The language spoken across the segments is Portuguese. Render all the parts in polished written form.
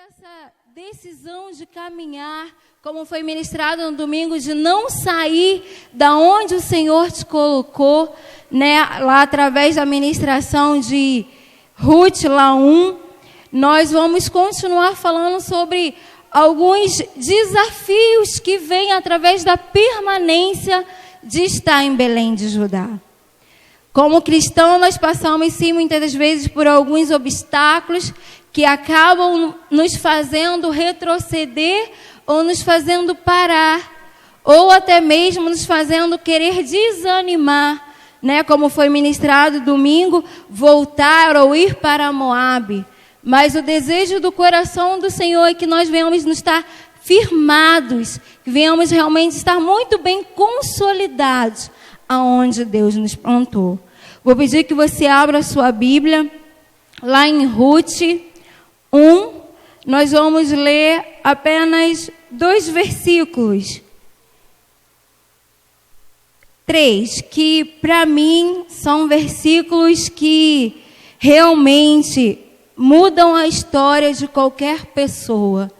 essa decisão de caminhar, como foi ministrado no domingo, de não sair da onde o Senhor te colocou, né, lá através da ministração de Ruth, lá 1, nós vamos continuar falando sobre alguns desafios que vêm através da permanência de estar em Belém de Judá. Como cristão, nós passamos, sim, muitas das vezes por alguns obstáculos que acabam nos fazendo retroceder ou nos fazendo parar, ou até mesmo nos fazendo querer desanimar, né? Como foi ministrado domingo, voltar ou ir para Moabe. Mas o desejo do coração do Senhor é que nós venhamos nos estar firmados, que venhamos realmente estar muito bem consolidados aonde Deus nos plantou. Vou pedir que você abra a sua Bíblia, lá em Ruth 1, nós vamos ler apenas 2 versículos. 3, que para mim são versículos que realmente mudam a história de qualquer pessoa.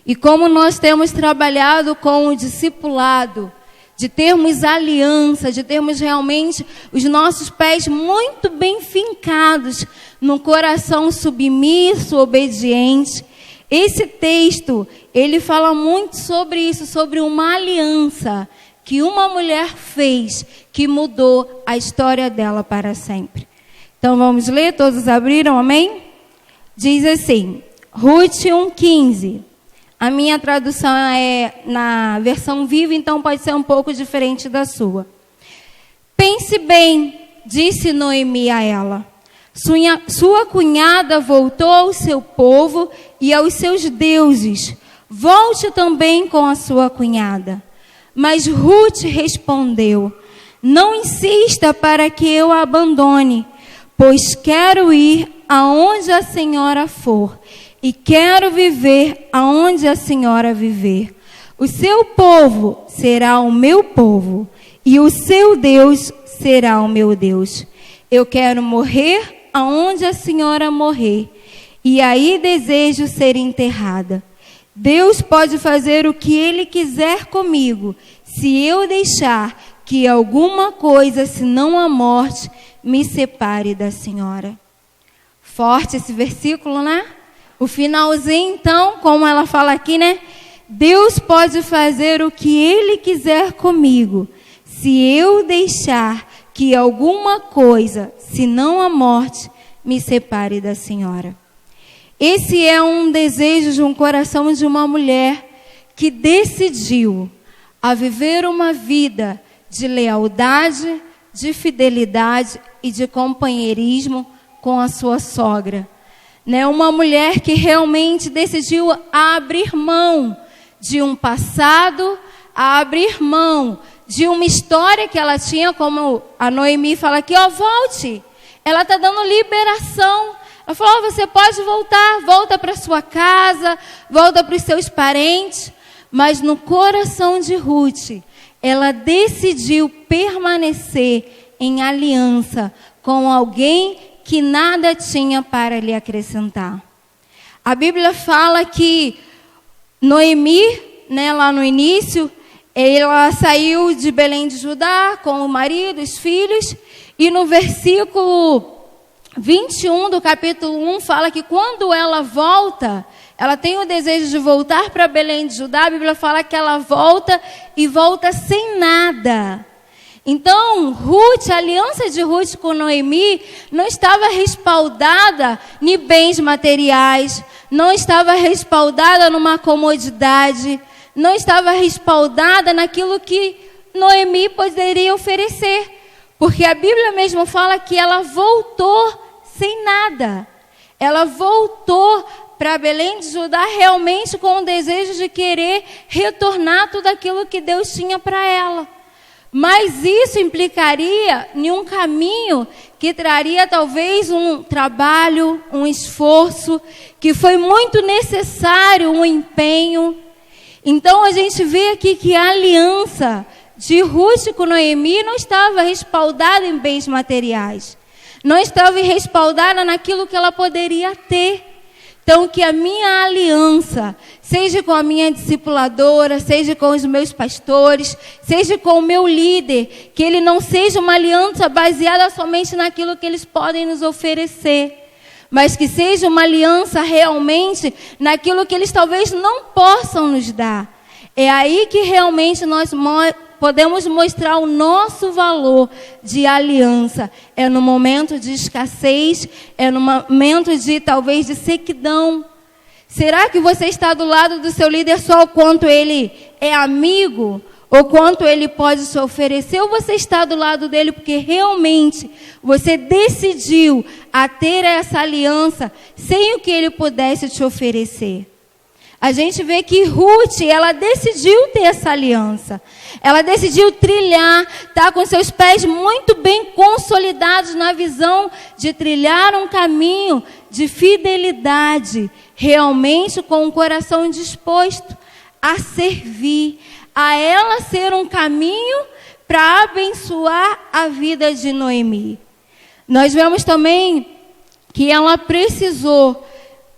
E como nós temos trabalhado com o discipulado, de termos aliança, de termos realmente os nossos pés muito bem fincados no coração submisso, obediente. Esse texto, ele fala muito sobre isso, sobre uma aliança que uma mulher fez, que mudou a história dela para sempre. Então vamos ler, todos abriram, amém? Diz assim, Ruth 1,15. A minha tradução é na versão viva, então pode ser um pouco diferente da sua. Pense bem, disse Noemi a ela. Sua cunhada voltou ao seu povo e aos seus deuses. Volte também com a sua cunhada. Mas Ruth respondeu, não insista para que eu a abandone, pois quero ir aonde a senhora for. E quero viver aonde a senhora viver. O seu povo será o meu povo, e o seu Deus será o meu Deus. Eu quero morrer aonde a senhora morrer, e aí desejo ser enterrada. Deus pode fazer o que Ele quiser comigo, se eu deixar que alguma coisa, senão a morte, me separe da senhora. Forte esse versículo, né? O finalzinho, então, como ela fala aqui, né? Deus pode fazer o que Ele quiser comigo, se eu deixar que alguma coisa, senão a morte, me separe da senhora. Esse é um desejo de um coração de uma mulher que decidiu a viver uma vida de lealdade, de fidelidade e de companheirismo com a sua sogra. Né, uma mulher que realmente decidiu abrir mão de um passado, a abrir mão de uma história que ela tinha, como a Noemi fala aqui, ó, volte. Ela está dando liberação. Ela falou, ó, você pode voltar, volta para sua casa, volta para os seus parentes. Mas no coração de Ruth, ela decidiu permanecer em aliança com alguém que nada tinha para lhe acrescentar. A Bíblia fala que Noemi, né, lá no início, ela saiu de Belém de Judá com o marido, os filhos, e no versículo 21 do capítulo 1 fala que quando ela volta, ela tem o desejo de voltar para Belém de Judá, a Bíblia fala que ela volta e volta sem nada. Então, Ruth, a aliança de Ruth com Noemi não estava respaldada em bens materiais, não estava respaldada numa comodidade, não estava respaldada naquilo que Noemi poderia oferecer. Porque a Bíblia mesmo fala que ela voltou sem nada. Ela voltou para Belém de Judá realmente com o desejo de querer retornar tudo aquilo que Deus tinha para ela. Mas isso implicaria em um caminho que traria talvez um trabalho, um esforço, que foi muito necessário, um empenho. Então a gente vê aqui que a aliança de Ruth com Noemi não estava respaldada em bens materiais. Não estava respaldada naquilo que ela poderia ter. Então, que a minha aliança, seja com a minha discipuladora, seja com os meus pastores, seja com o meu líder, que ele não seja uma aliança baseada somente naquilo que eles podem nos oferecer, mas que seja uma aliança realmente naquilo que eles talvez não possam nos dar. É aí que realmente nós podemos mostrar o nosso valor de aliança. É no momento de escassez, é no momento de talvez de sequidão. Será que você está do lado do seu líder só o quanto ele é amigo? Ou quanto ele pode te oferecer? Ou você está do lado dele porque realmente você decidiu a ter essa aliança sem o que ele pudesse te oferecer? A gente vê que Ruth, ela decidiu ter essa aliança. Ela decidiu trilhar, tá com seus pés muito bem consolidados na visão de trilhar um caminho de fidelidade, realmente com o coração disposto a servir, a ela ser um caminho para abençoar a vida de Noemi. Nós vemos também que ela precisou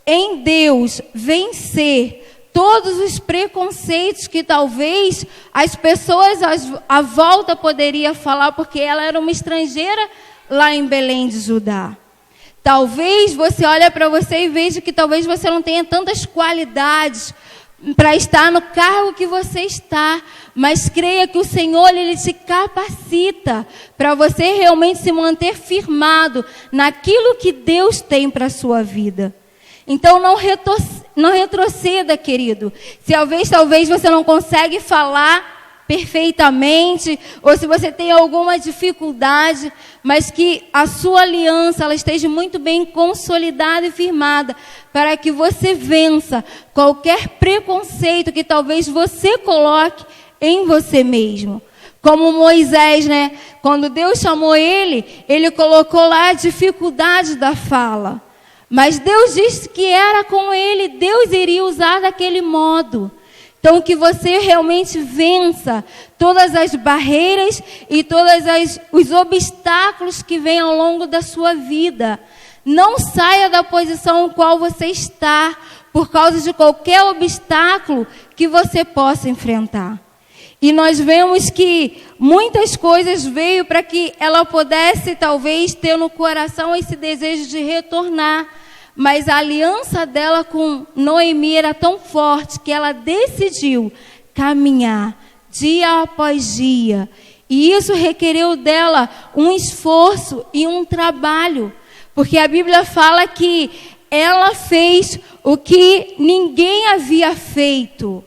em Deus vencer todos os preconceitos que talvez as pessoas à volta poderiam falar, porque ela era uma estrangeira lá em Belém de Judá. Talvez você olhe para você e veja que talvez você não tenha tantas qualidades para estar no cargo que você está, mas creia que o Senhor, Ele te capacita para você realmente se manter firmado naquilo que Deus tem para a sua vida. Então não retroceda, querido. Se talvez você não consegue falar perfeitamente, ou se você tem alguma dificuldade, mas que a sua aliança ela esteja muito bem consolidada e firmada, para que você vença qualquer preconceito que talvez você coloque em você mesmo. Como Moisés, né? Quando Deus chamou ele colocou lá a dificuldade da fala. Mas Deus disse que era com ele, Deus iria usar daquele modo. Então, que você realmente vença todas as barreiras e todos os obstáculos que vêm ao longo da sua vida. Não saia da posição em qual você está, por causa de qualquer obstáculo que você possa enfrentar. E nós vemos que muitas coisas veio para que ela pudesse, talvez, ter no coração esse desejo de retornar. Mas a aliança dela com Noemi era tão forte que ela decidiu caminhar dia após dia. E isso requereu dela um esforço e um trabalho. Porque a Bíblia fala que ela fez o que ninguém havia feito.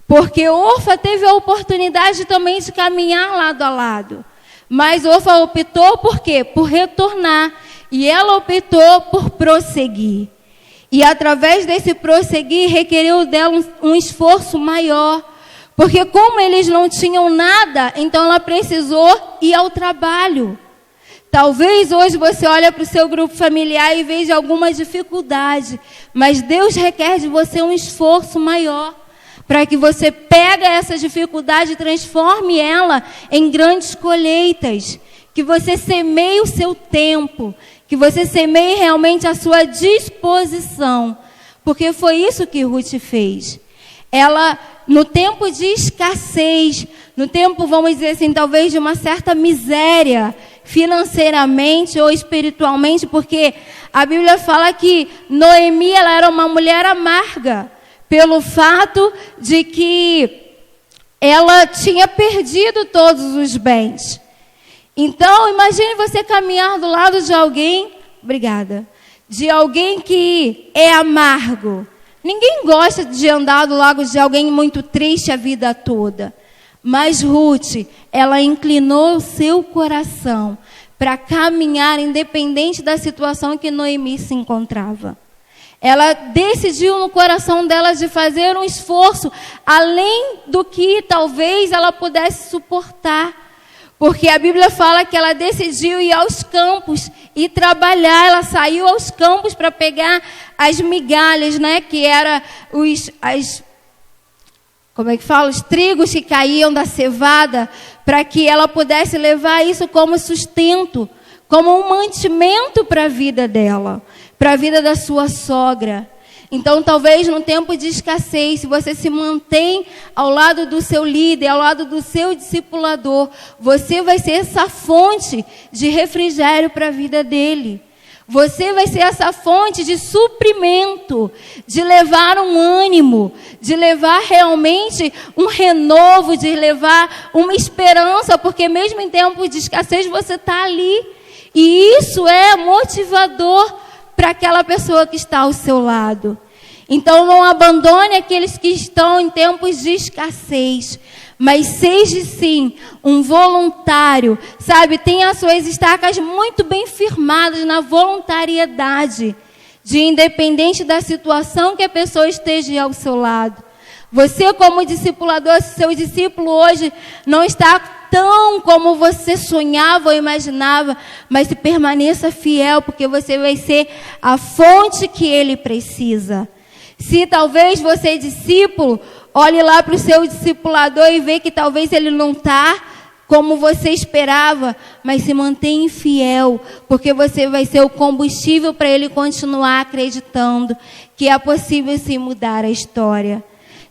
Porque Orfa teve a oportunidade também de caminhar lado a lado. Mas Orfa optou por quê? Por retornar. E ela optou por prosseguir. E através desse prosseguir, requereu dela um esforço maior. Porque como eles não tinham nada, então ela precisou ir ao trabalho. Talvez hoje você olhe para o seu grupo familiar e veja alguma dificuldade. Mas Deus requer de você um esforço maior. Para que você pegue essa dificuldade e transforme ela em grandes colheitas. Que você semeie o seu tempo. Que você semeie realmente a sua disposição. Porque foi isso que Ruth fez. Ela, no tempo de escassez, no tempo, vamos dizer assim, talvez de uma certa miséria, financeiramente ou espiritualmente, porque a Bíblia fala que Noemi, ela era uma mulher amarga, pelo fato de que ela tinha perdido todos os bens. Então, imagine você caminhar do lado de alguém, de alguém que é amargo. Ninguém gosta de andar do lado de alguém muito triste a vida toda. Mas Ruth, ela inclinou o seu coração para caminhar independente da situação em que Noemi se encontrava. Ela decidiu no coração dela de fazer um esforço além do que talvez ela pudesse suportar. Porque a Bíblia fala que ela decidiu ir aos campos e trabalhar. Ela saiu aos campos para pegar as migalhas, né? Que eram os trigos que caíam da cevada, para que ela pudesse levar isso como sustento, como um mantimento para a vida dela, para a vida da sua sogra. Então, talvez no tempo de escassez, se você se mantém ao lado do seu líder, ao lado do seu discipulador, você vai ser essa fonte de refrigério para a vida dele. Você vai ser essa fonte de suprimento, de levar um ânimo, de levar realmente um renovo, de levar uma esperança, porque mesmo em tempos de escassez você está ali. E isso é motivador para aquela pessoa que está ao seu lado. Então não abandone aqueles que estão em tempos de escassez, mas seja sim um voluntário, sabe? Tenha as suas estacas muito bem firmadas na voluntariedade, de independente da situação que a pessoa esteja ao seu lado. Você como discipulador, seu discípulo hoje não está tão como você sonhava ou imaginava, mas se permaneça fiel, porque você vai ser a fonte que ele precisa. Se talvez você é discípulo, olhe lá para o seu discipulador e vê que talvez ele não está como você esperava, mas se mantenha fiel, porque você vai ser o combustível para ele continuar acreditando que é possível sim mudar a história.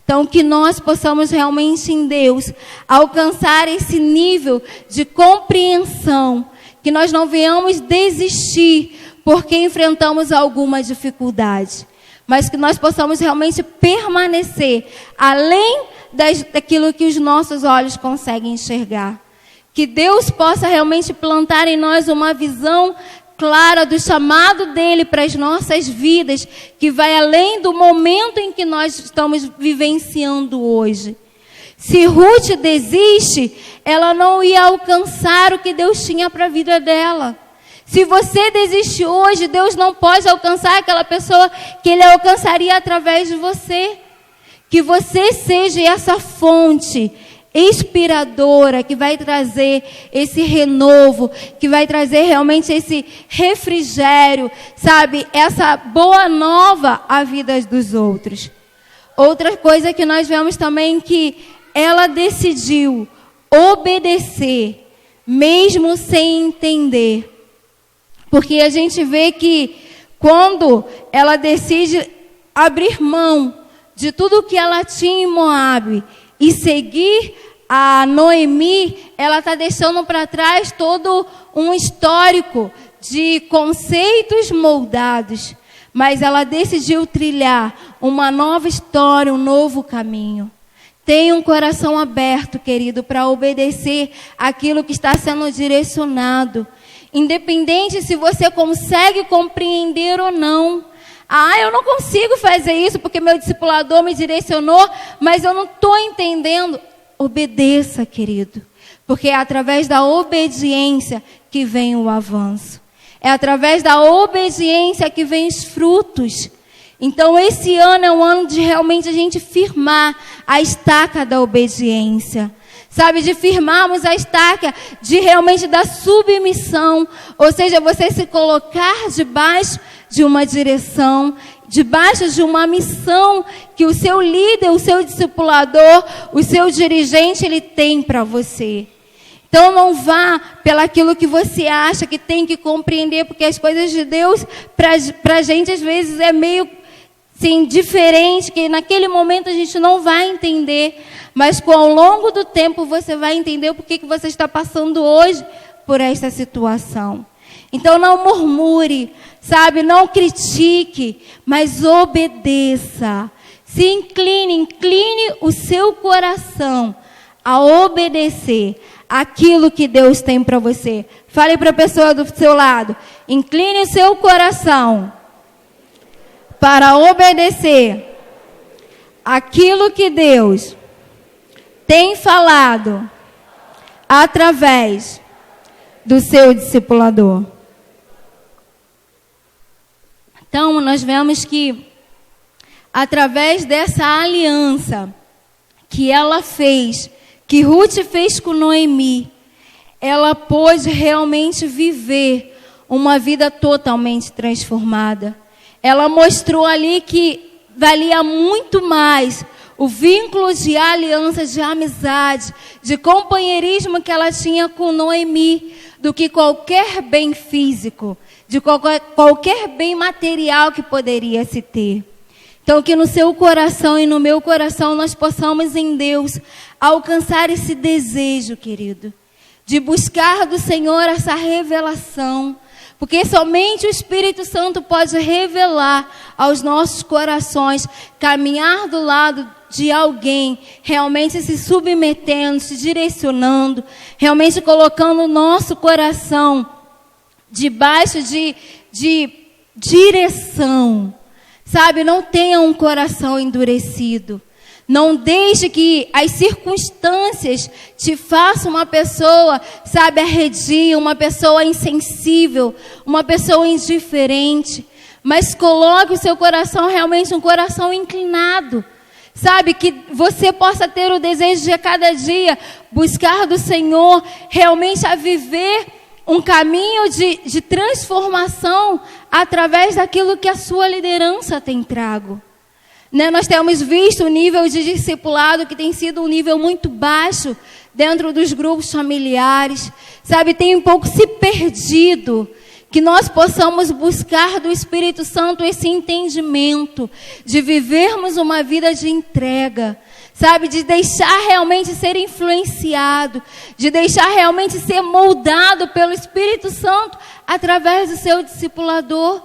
Então, que nós possamos realmente em Deus alcançar esse nível de compreensão, que nós não venhamos desistir porque enfrentamos alguma dificuldade, mas que nós possamos realmente permanecer além daquilo que os nossos olhos conseguem enxergar. Que Deus possa realmente plantar em nós uma visão clara do chamado dele para as nossas vidas, que vai além do momento em que nós estamos vivenciando hoje. Se Ruth desiste, ela não ia alcançar o que Deus tinha para a vida dela. Se você desiste hoje, Deus não pode alcançar aquela pessoa que ele alcançaria através de você. Que você seja essa fonte inspiradora, que vai trazer esse renovo, que vai trazer realmente esse refrigério, sabe? Essa boa nova à vida dos outros. Outra coisa que nós vemos também, que ela decidiu obedecer, mesmo sem entender. Porque a gente vê que quando ela decide abrir mão de tudo que ela tinha em Moabe e seguir a Noemi, ela está deixando para trás todo um histórico de conceitos moldados. Mas ela decidiu trilhar uma nova história, um novo caminho. Tenha um coração aberto, querido, para obedecer aquilo que está sendo direcionado. Independente se você consegue compreender ou não. Eu não consigo fazer isso porque meu discipulador me direcionou, mas eu não estou entendendo. Obedeça, querido, porque é através da obediência que vem o avanço. É através da obediência que vem os frutos. Então esse ano é um ano de realmente a gente firmar a estaca da obediência. Sabe, de firmarmos a estaca, de realmente da submissão. Ou seja, você se colocar debaixo de uma direção, debaixo de uma missão que o seu líder, o seu discipulador, o seu dirigente, ele tem para você. Então não vá pelaquilo que você acha que tem que compreender, porque as coisas de Deus, para a gente às vezes é meio assim, diferente, que naquele momento a gente não vai entender, mas ao longo do tempo você vai entender o porquê que você está passando hoje por esta situação. Então não murmure, sabe, não critique, mas obedeça. Se incline o seu coração a obedecer aquilo que Deus tem para você. Fale para a pessoa do seu lado, incline o seu coração para obedecer aquilo que Deus tem falado através do seu discipulador. Então, nós vemos que através dessa aliança que ela fez, que Ruth fez com Noemi, ela pôde realmente viver uma vida totalmente transformada. Ela mostrou ali que valia muito mais o vínculo de aliança, de amizade, de companheirismo que ela tinha com Noemi, do que qualquer bem físico, de qualquer bem material que poderia se ter. Então, que no seu coração e no meu coração nós possamos em Deus alcançar esse desejo, querido, de buscar do Senhor essa revelação, porque somente o Espírito Santo pode revelar aos nossos corações, caminhar do lado de alguém, realmente se submetendo, se direcionando, realmente colocando o nosso coração debaixo de direção. Sabe, não tenha um coração endurecido. Não deixe que as circunstâncias te façam uma pessoa, sabe, arredia, uma pessoa insensível, uma pessoa indiferente. Mas coloque o seu coração realmente um coração inclinado. Sabe, que você possa ter o desejo de a cada dia buscar do Senhor, realmente a viver um caminho de transformação através daquilo que a sua liderança tem trago. Né? Nós temos visto o nível de discipulado que tem sido um nível muito baixo dentro dos grupos familiares. Sabe, tem um pouco se perdido. Que nós possamos buscar do Espírito Santo esse entendimento de vivermos uma vida de entrega, sabe, de deixar realmente ser influenciado, de deixar realmente ser moldado pelo Espírito Santo através do seu discipulador.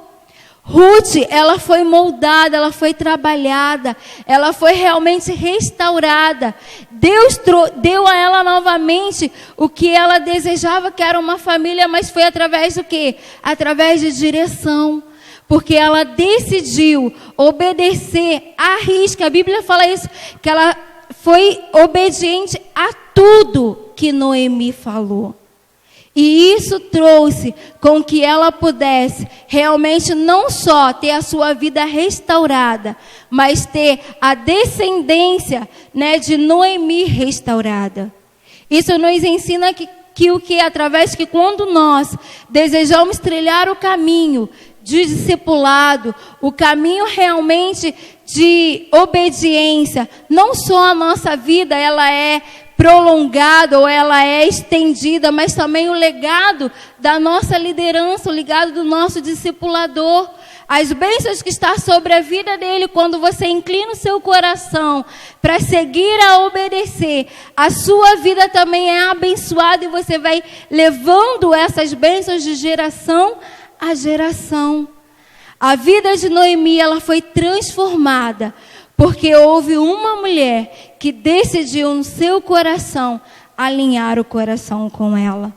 Ruth, ela foi moldada, ela foi trabalhada, ela foi realmente restaurada. Deus deu a ela novamente o que ela desejava, que era uma família, mas foi através do quê? Através de direção. Porque ela decidiu obedecer à risca. A Bíblia fala isso, que ela foi obediente a tudo que Noemi falou. E isso trouxe com que ela pudesse realmente não só ter a sua vida restaurada, mas ter a descendência, né, de Noemi restaurada. Isso nos ensina através que quando nós desejamos trilhar o caminho de discipulado, o caminho realmente de obediência, não só a nossa vida ela é prolongada ou ela é estendida, mas também o legado da nossa liderança, o legado do nosso discipulador, as bênçãos que estão sobre a vida dele, quando você inclina o seu coração para seguir a obedecer, a sua vida também é abençoada e você vai levando essas bênçãos de geração a geração. A vida de Noemi, ela foi transformada, porque houve uma mulher que decidiu no seu coração alinhar o coração com ela.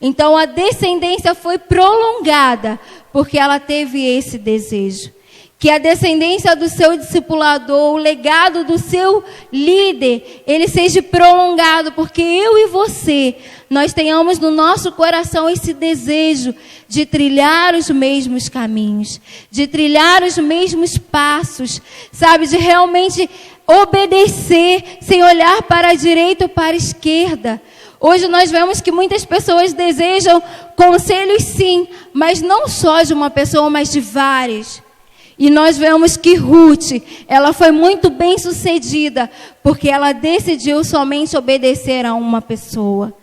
Então a descendência foi prolongada, porque ela teve esse desejo. Que a descendência do seu discipulador, o legado do seu líder, ele seja prolongado, porque eu e você, nós tenhamos no nosso coração esse desejo de trilhar os mesmos caminhos, de trilhar os mesmos passos, sabe, de realmente obedecer sem olhar para a direita ou para a esquerda. Hoje nós vemos que muitas pessoas desejam conselhos sim, mas não só de uma pessoa, mas de várias. E nós vemos que Ruth, ela foi muito bem sucedida, porque ela decidiu somente obedecer a uma pessoa.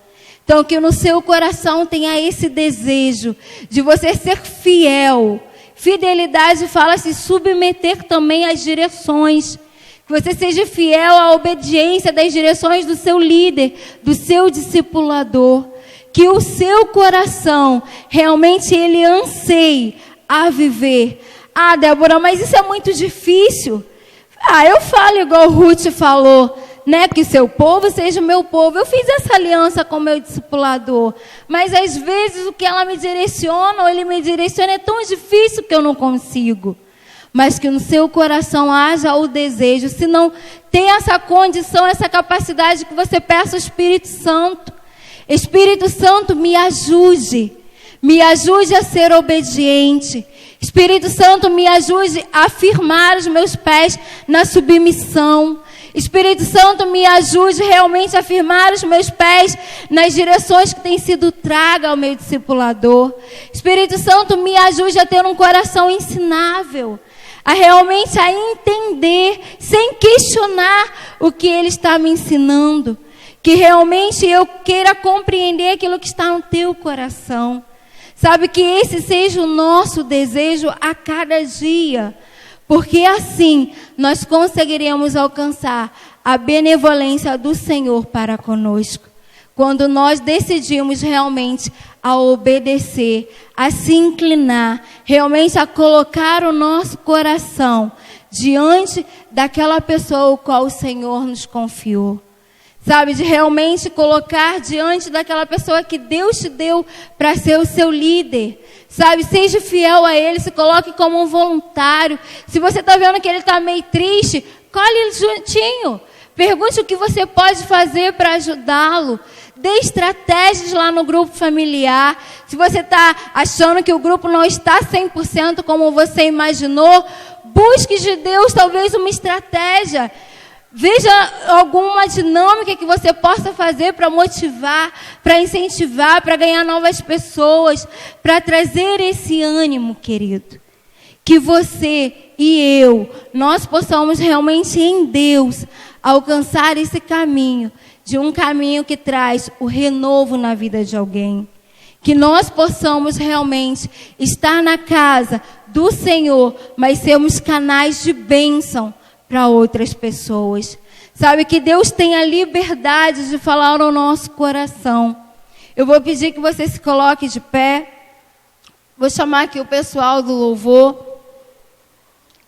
Então, que no seu coração tenha esse desejo de você ser fiel. Fidelidade fala se submeter também às direções. Que você seja fiel à obediência das direções do seu líder, do seu discipulador. Que o seu coração realmente ele anseie a viver. Ah, Débora, mas isso é muito difícil. Ah, eu falo igual Ruth falou, né? Que seu povo seja o meu povo. Eu fiz essa aliança com o meu discipulador. Mas às vezes o que ela me direciona, ou ele me direciona, é tão difícil que eu não consigo. Mas que no seu coração haja o desejo. Se não tem essa condição, essa capacidade, que você peça ao Espírito Santo. Espírito Santo, me ajude. Me ajude a ser obediente. Espírito Santo, me ajude a firmar os meus pés na submissão. Espírito Santo, me ajude realmente a firmar os meus pés nas direções que têm sido traga ao meu discipulador. Espírito Santo, me ajude a ter um coração ensinável, a realmente a entender, sem questionar o que Ele está me ensinando. Que realmente eu queira compreender aquilo que está no teu coração. Sabe, que esse seja o nosso desejo a cada dia. porque assim nós conseguiremos alcançar a benevolência do Senhor para conosco. Quando nós decidimos realmente a obedecer, a se inclinar, realmente a colocar o nosso coração diante daquela pessoa o qual o Senhor nos confiou. Sabe, de realmente colocar diante daquela pessoa que Deus te deu para ser o seu líder. Sabe, seja fiel a Ele, se coloque como um voluntário. Se você está vendo que ele está meio triste, colhe ele juntinho. Pergunte o que você pode fazer para ajudá-lo. Dê estratégias lá no grupo familiar. Se você está achando que o grupo não está 100% como você imaginou, busque de Deus talvez uma estratégia. Veja alguma dinâmica que você possa fazer para motivar, para incentivar, para ganhar novas pessoas, para trazer esse ânimo, querido. Que você e eu, nós possamos realmente em Deus alcançar esse caminho, de um caminho que traz o renovo na vida de alguém. Que nós possamos realmente estar na casa do Senhor, mas sermos canais de bênção para outras pessoas. Sabe, que Deus tenha liberdade de falar ao nosso coração. Eu vou pedir que você se coloque de pé. Vou chamar aqui o pessoal do louvor.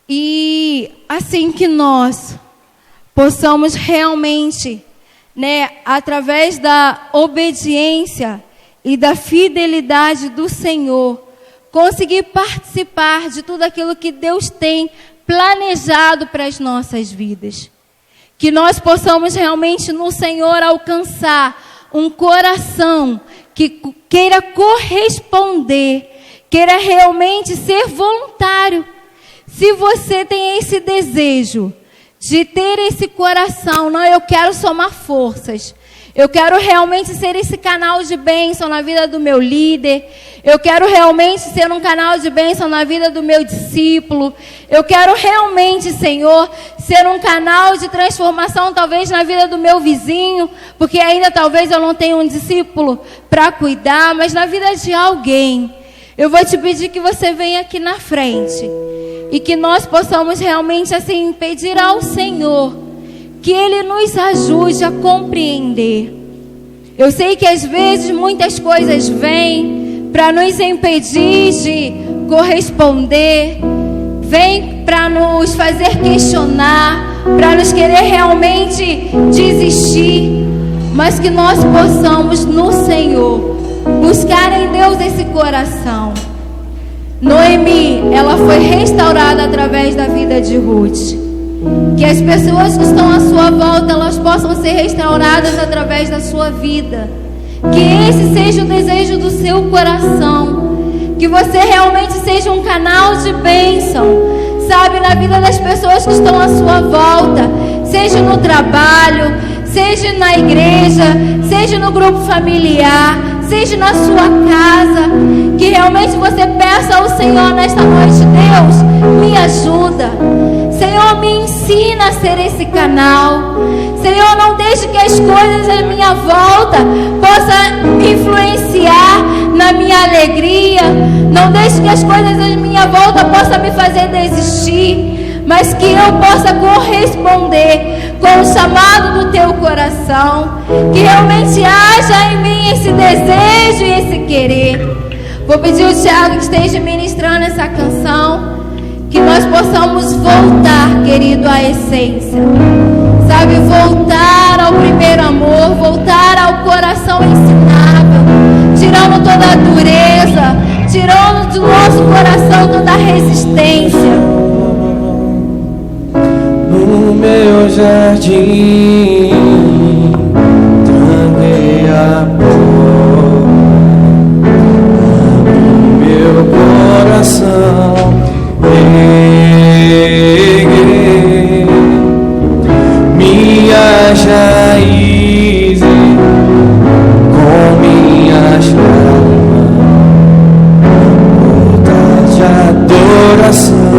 E assim que nós possamos realmente, através da obediência e da fidelidade do Senhor, conseguir participar de tudo aquilo que Deus tem planejado para as nossas vidas. Que nós possamos realmente no Senhor alcançar um coração que queira corresponder, queira realmente ser voluntário. Se você tem esse desejo de ter esse coração, não, eu quero somar forças. Eu quero realmente ser esse canal de bênção na vida do meu líder. Eu quero realmente ser um canal de bênção na vida do meu discípulo. Eu quero realmente, Senhor, ser um canal de transformação talvez na vida do meu vizinho, porque ainda talvez eu não tenha um discípulo para cuidar, mas na vida de alguém. Eu vou te pedir que você venha aqui na frente e que nós possamos realmente assim pedir ao Senhor que Ele nos ajude a compreender. Eu sei que às vezes muitas coisas vêm para nos impedir de corresponder, vêm para nos fazer questionar, para nos querer realmente desistir, mas que nós possamos no Senhor buscar em Deus esse coração. Noemi, ela foi restaurada através da vida de Ruth. Que as pessoas que estão à sua volta, elas possam ser restauradas através da sua vida. Que esse seja o desejo do seu coração. Que você realmente seja um canal de bênção, sabe, na vida das pessoas que estão à sua volta. Seja no trabalho, seja na igreja, seja no grupo familiar, seja na sua casa. Que realmente você peça ao Senhor nesta noite: Deus, me ajuda. Senhor, me ensina a ser esse canal. Senhor, não deixe que as coisas à minha volta possam me influenciar na minha alegria. Não deixe que as coisas à minha volta possam me fazer desistir, mas que eu possa corresponder com o chamado do teu coração. Que realmente haja em mim esse desejo e esse querer. Vou pedir ao Thiago que esteja ministrando essa canção. Que nós possamos voltar, querido, à essência. Sabe, voltar ao primeiro amor, voltar ao coração ensinável, tirando toda a dureza, tirando do nosso coração toda a resistência. No meu jardim, tranquei a porta, abri meu coração. Peguei minhas raízes com minhas lágrimas, volta de adoração.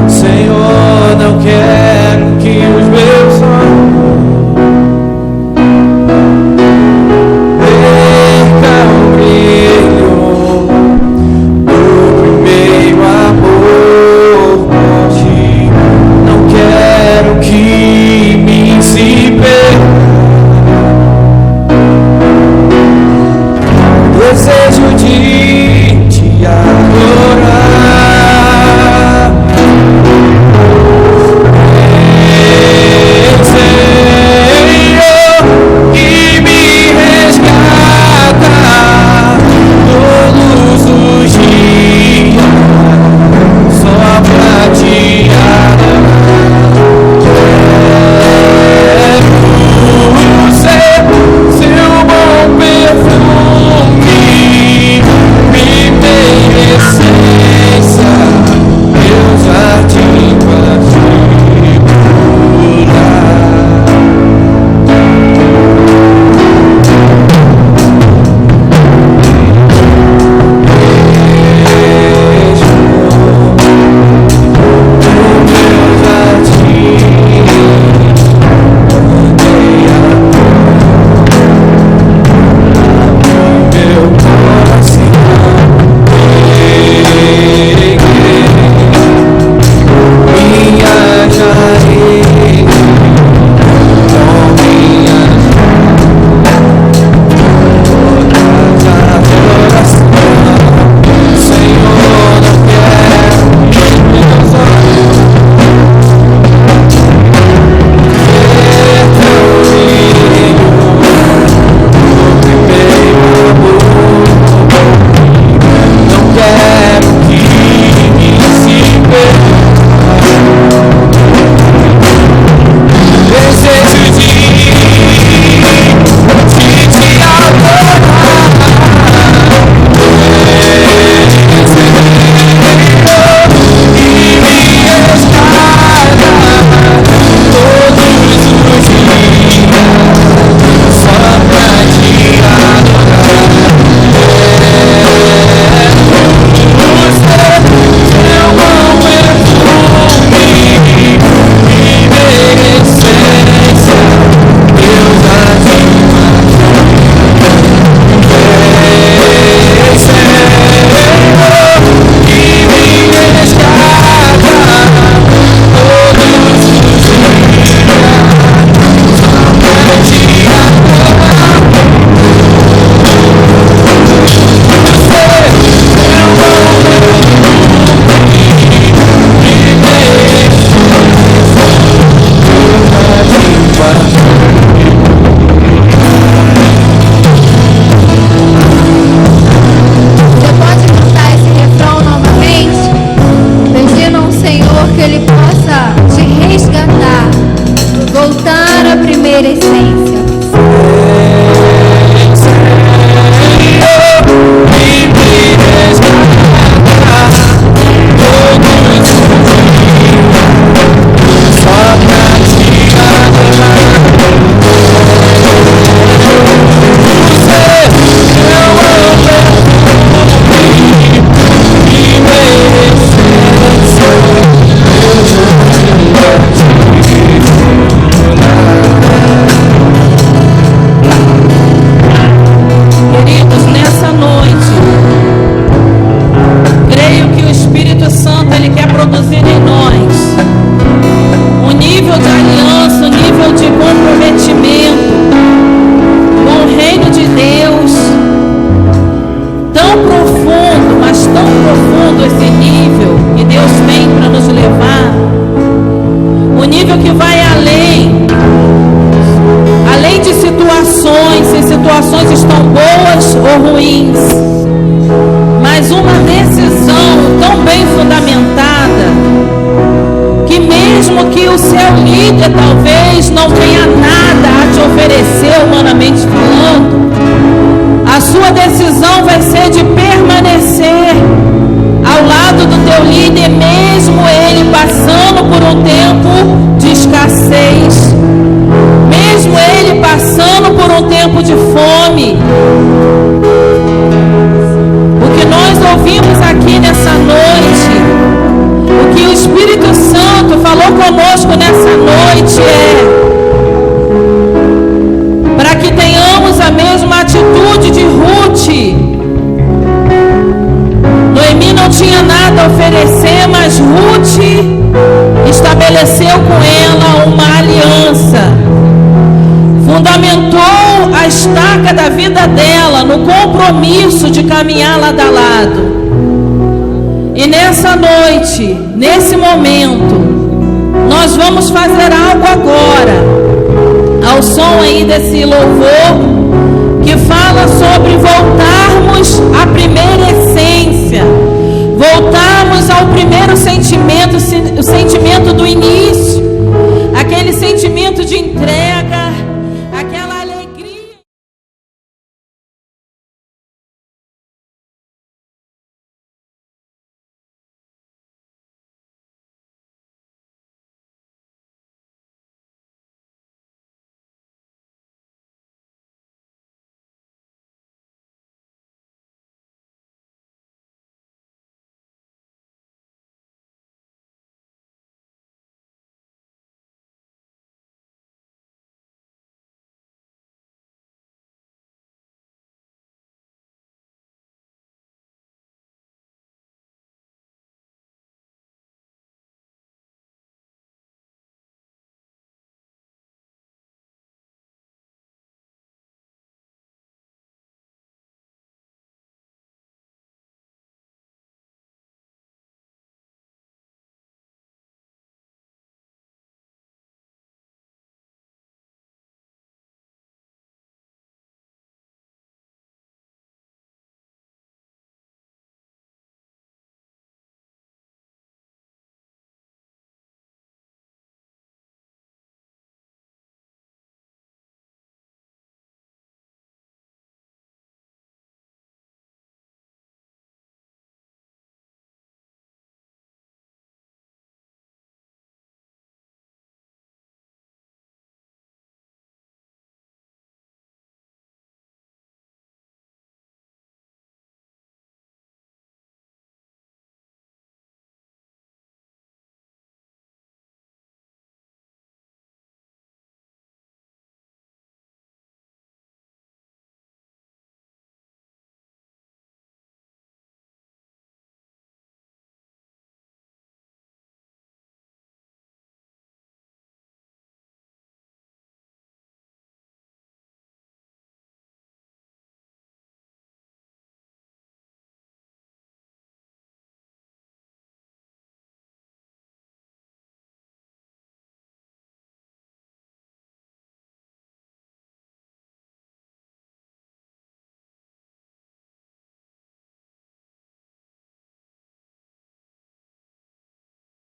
Senhor, não quero que os meus sonhos percam o brilho do primeiro amor. primeira essência. Situações estão boas ou ruins, mas uma decisão tão bem fundamentada, que mesmo que o seu líder talvez não tenha nada a te oferecer, humanamente falando, a sua decisão vai ser de permanecer ao lado do teu líder, mesmo ele passando por um tempo de escassez, mesmo ele passando por um tempo de fome. O que nós ouvimos aqui nessa noite, o que o Espírito Santo falou conosco nessa noite para que tenhamos a mesma atitude de Ruth. Noemi não tinha nada a oferecer, mas Ruth estabeleceu com ela uma aliança, fundamentou a estaca da vida dela no compromisso de caminhar lado a lado. E nessa noite, nesse momento, nós vamos fazer algo agora, ao som aí desse louvor, que fala sobre voltarmos à primeira essência, voltarmos ao primeiro sentimento, o sentimento do início.